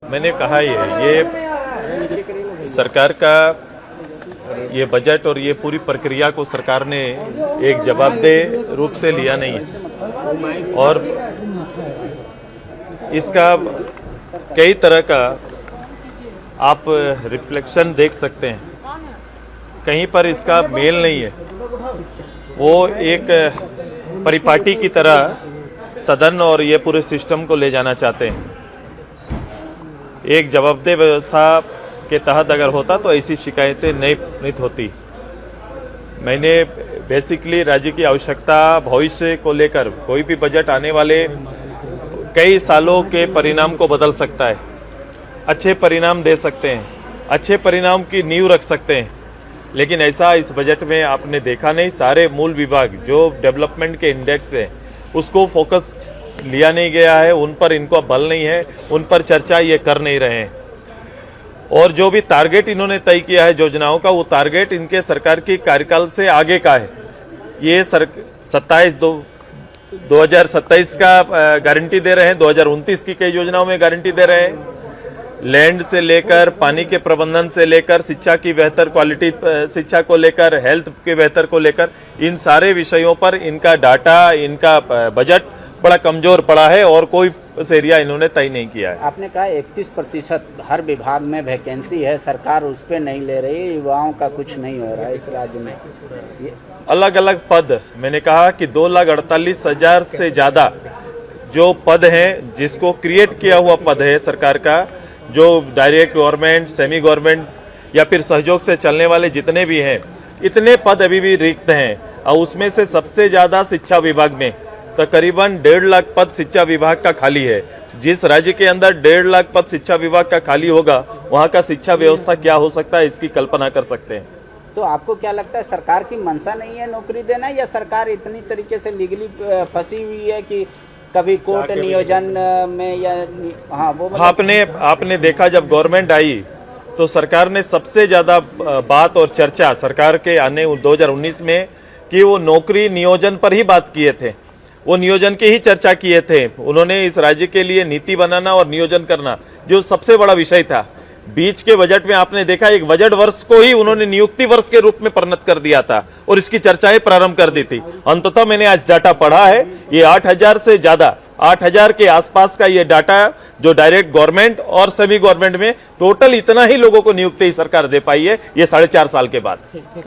मैंने कहा ये सरकार का ये बजट और ये पूरी प्रक्रिया को सरकार ने एक जवाबदेह रूप से लिया नहीं है और इसका कई तरह का आप रिफ्लेक्शन देख सकते हैं। कहीं पर इसका मेल नहीं है। वो एक परिपाटी की तरह सदन और ये पूरे सिस्टम को ले जाना चाहते हैं। एक जवाबदेह व्यवस्था के तहत अगर होता तो ऐसी शिकायतें नहीं होती। मैंने बेसिकली राज्य की आवश्यकता भविष्य को लेकर कोई भी बजट आने वाले कई सालों के परिणाम को बदल सकता है, अच्छे परिणाम दे सकते हैं, अच्छे परिणाम की नींव रख सकते हैं, लेकिन ऐसा इस बजट में आपने देखा नहीं। सारे मूल विभाग जो डेवलपमेंट के इंडेक्स है उसको फोकस लिया नहीं गया है, उन पर इनको बल नहीं है, उन पर चर्चा ये कर नहीं रहे हैं। और जो भी टारगेट इन्होंने तय किया है योजनाओं का, वो टारगेट इनके सरकार की कार्यकाल से आगे का है। ये 2027 का गारंटी दे रहे हैं, 2029 की कई योजनाओं में गारंटी दे रहे हैं। लैंड से लेकर पानी के प्रबंधन से लेकर शिक्षा की बेहतर क्वालिटी शिक्षा को लेकर हेल्थ के बेहतर को लेकर इन सारे विषयों पर इनका डाटा, इनका बजट बड़ा कमजोर पड़ा है और कोई एरिया इन्होंने तय नहीं किया है। आपने कहा 31% हर विभाग में वैकेंसी है, सरकार उस पर नहीं ले रही, युवाओं का कुछ नहीं हो रहा है इस राज्य में। अलग अलग पद, मैंने कहा कि 2,48,000 से ज्यादा जो पद हैं, जिसको क्रिएट किया हुआ पद है सरकार का, जो डायरेक्ट गवर्नमेंट, सेमी गवर्नमेंट या फिर सहयोग से चलने वाले जितने भी हैं, इतने पद अभी भी रिक्त हैं। और उसमें से सबसे ज्यादा शिक्षा विभाग में तकरीबन 1.5 लाख पद शिक्षा विभाग का खाली है। जिस राज्य के अंदर 1.5 लाख पद शिक्षा विभाग का खाली होगा, वहाँ का शिक्षा व्यवस्था क्या हो सकता है, इसकी कल्पना कर सकते हैं। तो आपको क्या लगता है, सरकार की मंशा नहीं है नौकरी देना, या सरकार इतनी तरीके से लीगली फंसी हुई है कि कभी कोर्ट नियोजन में या वो आपने देखा जब गवर्नमेंट आई तो सरकार ने सबसे ज्यादा बात और चर्चा सरकार के आने 2019 में कि वो नौकरी नियोजन पर ही बात किए थे, वो नियोजन की ही चर्चा किए थे। उन्होंने इस राज्य के लिए नीति बनाना और नियोजन करना जो सबसे बड़ा विषय था। बीच के बजट में आपने देखा एक बजट वर्ष को ही उन्होंने नियुक्ति वर्ष के रूप में परिणत कर दिया था और इसकी चर्चाएं प्रारंभ कर दी थी। अंततः मैंने आज डाटा पढ़ा है, ये 8,000 से ज्यादा, 8,000 के आसपास का ये डाटा जो डायरेक्ट गवर्नमेंट और सेमी गवर्नमेंट में टोटल इतना ही लोगों को नियुक्ति सरकार दे पाई है ये 4.5 साल के बाद।